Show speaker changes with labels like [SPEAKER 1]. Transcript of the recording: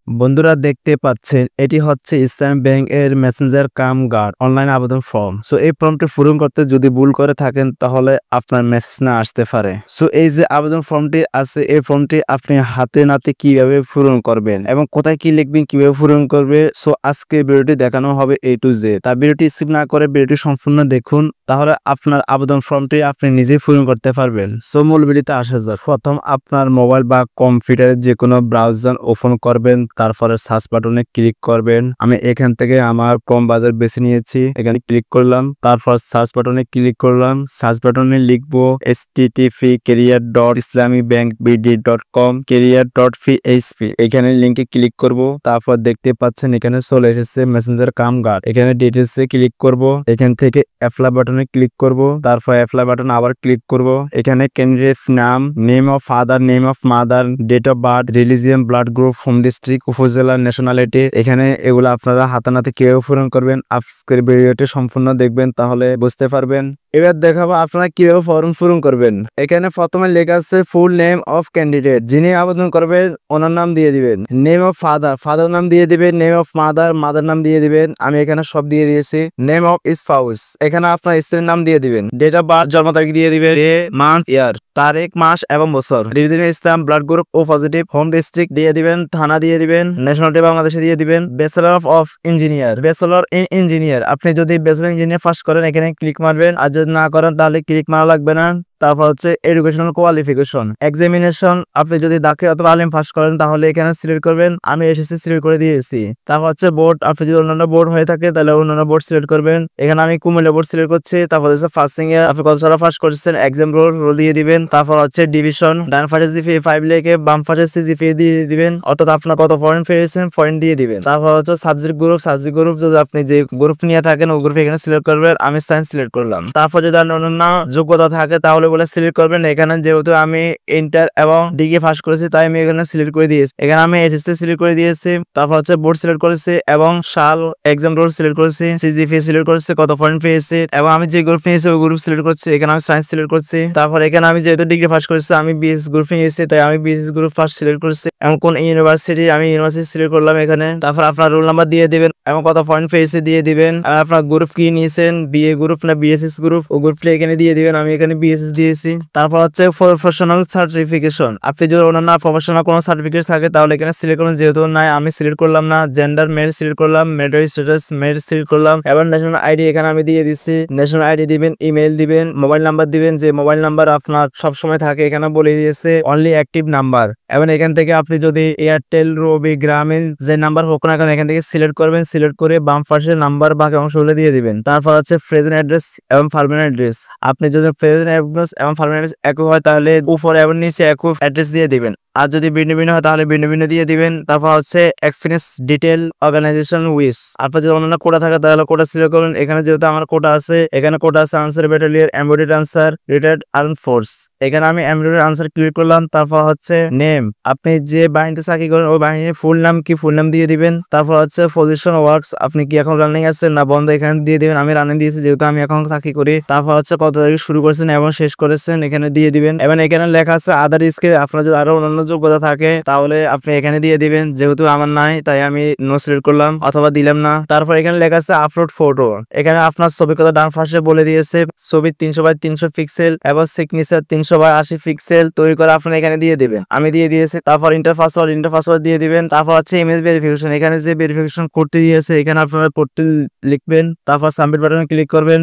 [SPEAKER 1] বন্ধুরা দেখতে পাচ্ছেন এটি হচ্ছে ইসলামী ব্যাংক এর মেসেঞ্জার কাম গার্ড অনলাইন আবেদন ফর্ম। সো এই ফর্মটি পূরণ করতে যদি ভুল করে থাকেন তাহলে আপনার মেসেজ না আসতে পারে। সো এই যে আবেদন ফর্মটি আছে এই ফর্মটি আপনি হাতে নাতে কিভাবে পূরণ করবেন এবং কোথায় কি লিখবেন কিভাবে পূরণ করবে। সো আজকে ভিডিওটি দেখানো হবে A to Z। তার ভিডিওটি স্কিপ না করে ভিডিওটি সম্পূর্ণ দেখুন, তাহলে আপনার আবেদন ফর্মটি আপনি নিজেই পূরণ করতে পারবেন। সো মূল ভিডিওতে আসা যাক। প্রথম আপনার মোবাইল বা কম্পিউটারে যে কোনো ব্রাউজার ওপেন করবেন, তারপরে সার্চ বাটনে ক্লিক করবেন। আমি এখান থেকে আমার ক্রোম ব্রাউজার বেছে নিয়েছি, এখানে ক্লিক করলাম, তারপর সার্চ বাটনে ক্লিক করলাম। সার্চ বাটনে লিখবো http://career.islamibbankbd.com career.php। এখানে লিংকে ক্লিক করব। তারপর দেখতে পাচ্ছেন এখানে চলে এসেছে মেসেঞ্জার কাম গার্ড। এখানে ডিটেলস এ ক্লিক করব, এখান থেকে অ্যাপ্লাই বাটনে ক্লিক করব, তারপর অ্যাপ্লাই বাটন আবার ক্লিক করব। এখানে ক্যান্ডিডেট নাম, name of father, name of mother, date of birth, religion, blood group, home district, upazila, nationality, এখানে এগুলো আপনারা হাতানাতে কিভাবে পূরণ করবেন আজকের ভিডিওটি সম্পূর্ণ দেখবেন, তাহলে বুঝতে পারবেন। এবার দেখাবো আপনারা কিভাবে ফর্ম পূরণ করবেন। এখানে প্রথমে লেখা আছে ফুল নেম অফ ক্যান্ডিডেট, যিনি আবেদন করবেন ওনার নাম দিয়ে দিবেন। নেম অফ ফাদার, ফাদার নাম দিয়ে দিবেন। নেম অফ মাদার, মাদার নাম দিয়ে দিবেন। আমি এখানে সব দিয়ে দিয়েছি। নেম অফ স্পাউস, এখানে আপনার স্ত্রীর নাম দিয়ে দিবেন। ডেট অফ বার্থ, জন্ম তারিখ দিয়ে দিবেন। ডে, মান্থ, ইয়ার, তারিখ, মাস এবং বছর। রিলিজিয়ন ইসলাম, ব্লাড গ্রুপ ও পজিটিভ, হোম ডিস্ট্রিক্ট দিয়ে দিবেন, থানা দিয়ে দিবেন, ন্যাশনালিটি বাংলাদেশে দিয়ে দিবেন। Bachelor of engineer, bachelor in engineer, আপনি যদি ব্যাচেলর ইঞ্জিনিয়ার পাস করেন এখানে ক্লিক মারবেন, আর যদি না করেন তাহলে ক্লিক মারা লাগবে না। তারপর হচ্ছে এডুকেশনাল কোয়ালিফিকেশন, এক্সামিনেশন, আপনি যদি দাখিল অথবা আলিম পাস করেন তাহলে এখানে সিলেক্ট করবেন। আমি এসএসসি সিলেক্ট করে দিয়েছি। তারপর হচ্ছে বোর্ড, আপনি যদি অন্যান্য বোর্ড হয়ে থাকে তাহলে অন্যান্য বোর্ড সিলেক্ট করবেন। এখানে আমি কুমিল্লা বোর্ড সিলেক্ট করছি। তারপর হচ্ছে ফার্স্টিং এ আপনি কত সালে পাস করেছেন এক্সাম রোল দিয়ে দিবেন। তারপর হচ্ছে ডিভিশন, ডান পাশে জিপিএ 5 লিখে বাম পাশে জিপিএ দিয়ে দিবেন, অর্থাৎ আপনার কত পয়েন্ট পেয়েছেন পয়েন্ট দিয়ে দিবেন। তারপর হচ্ছে সাবজেক্ট গ্রুপ যদি আপনি যে গ্রুপ নিয়ে থাকেন ওই গ্রুপ এখানে সিলেক্ট করবেন। আমি সায়েন্স সিলেক্ট করলাম। তারপর যদি অন্যান্য যোগ্যতা থাকে তাহলে বলে সিলেক্ট করবেন। এখানে যেহেতু আমি ইন্টার এবং ডিগ্রি পাস করেছি তাই আমি এখানে সিলেক্ট করে দিয়েছি। এখানে আমি এসএসসি সিলেক্ট করে দিয়েছি। তারপর হচ্ছে বোর্ড সিলেক্ট করেছি এবং সাল, এক্সাম রোল সিলেক্ট করেছি, সিজিপিএ সিলেক্ট করেছি, কত পয়েন্ট পেয়েছি এবং আমি যে গ্রুপ নিয়েছি ওই গ্রুপ সিলেক্ট করছি। এখানে আমি সায়েন্স সিলেক্ট করছি। তারপর এখানে আমি যেহেতু ডিগ্রি পাস করেছি আমি বিএস গ্রুপ নিয়েছি তাই আমি বিএস গ্রুপ ফার্স্ট সিলেক্ট করেছি এবং কোন ইউনিভার্সিটি আমি ইউনিভার্সিটি সিলেক্ট করলাম এখানে। তারপর আপনার রোল নাম্বার দিয়ে দিবেন এবং কত পয়েন্ট পেয়েছে দিয়ে দিবেন। আর আপনার গ্রুপ কি নিয়েছেন, বিএ গ্রুপ না বিএসএস গ্রুপ, ও গ্রুপটা এখানে দিয়ে দিবেন। আমি এখানে বিএসএস দিয়েছি। তারপর হচ্ছে প্রফেশনাল সার্টিফিকেশন, আপনি যদি অন্যান্য প্রফেশনাল কোনো সার্টিফিকেট থাকে তাহলে এখানে সিলেক্ট করুন। যেহেতু নাই আমি সিলেক্ট করলাম না। জেন্ডার মেল সিলেক্ট করলাম, মেরিটারি স্ট্যাটাস মেল সিলেক্ট করলাম এবং ন্যাশনাল আইডি এখানে আমি দিয়ে দিচ্ছি। ন্যাশনাল আইডি দিবেন, ইমেল দিবেন, মোবাইল নাম্বার দিবেন, যে মোবাইল নাম্বার আপনার সব সময় থাকে এখানে বলে দিয়েছে অনলি অ্যাক্টিভ নাম্বার। এবং এখান থেকে আপনি যদি এয়ারটেল, রবি, গ্রামীণ যে নাম্বার হোক না কেন এখান থেকে সিলেক্ট করবেন। সিলেক্ট করে বাম পাশে নাম্বার বাকি অংশগুলো দিয়ে দিবেন। তারপর হচ্ছে প্রেজেন্ট অ্যাড্রেস এবং পার্মানেন্ট অ্যাড্রেস, আপনি যদি প্রেজেন্ট অ্যাড্রেস এবং পার্মানেন্ট অ্যাড্রেস একই হয় তাহলে উপরে এবং নিচে একই অ্যাড্রেস দিয়ে দিবেন, আর যদি ভিন্ন ভিন্ন হয় তাহলে ভিন্ন ভিন্ন দিয়ে দিবেন। তারপর হচ্ছে এক্সপিরিয়েন্স ডিটেল, অর্গানাইজেশন উইস, আপনার যদি অন্যান্য কোটা থাকে তাহলে কোটা সিলেক্ট করুন। এখানে যেহেতু আমার কোটা আছে এখানে কোটা আছে Ansar battalion, embodied Ansar, retired arm force, এখানে আমি এমবডিড আনসার ক্লিক করলাম। তারপর হচ্ছে নেম, আপনি যে বাহিনীতে চাকরি করেন ওই বাহিনীর ফুল নাম কি ফুল নাম দিয়ে দিবেন। তারপর হচ্ছে পজিশন ওয়ার্কস, আপনি কি এখন রানিং আছেন না বন্ধ এখানে দিয়ে দিবেন। আমি রানিং দিয়েছি যেহেতু আমি এখন চাকরি করি। তারপর হচ্ছে কত তারিখ শুরু করেছেন এবং শেষ করেছেন এখানে দিয়ে দিবেন। এবং এখানে লেখা আছে আদার স্কিল, আপনার যদি আরো অন্যান্য যোগ্যতা থাকে তাহলে আপনি এখানে দিয়ে দিবেন। যেহেতু আমার নাই তাই আমি নো সিলেক্ট করলাম অথবা দিলাম না। তারপর এখানে লেখা আছে আপলোড ফটো, এখানে আপনার ছবি কথা ডান পাশে বলে দিয়েছে। ছবি 300x300 পিক্সেল এবং সিগনেচার 300x80 পিক্সেল তৈরি করে আপনারা এখানে দিয়ে দিবেন। আমি দিয়ে দিয়েছি। তারপর ইন্টার পাসওয়ার্ড দিয়ে দিবেন। তারপর হচ্ছে ইমেজ ভেরিফিকেশন, এখানে যে ভেরিফিকেশন করতে দিয়েছে এখানে আপনারা করতে লিখবেন। তারপর সাবমিট বাটনে ক্লিক করবেন।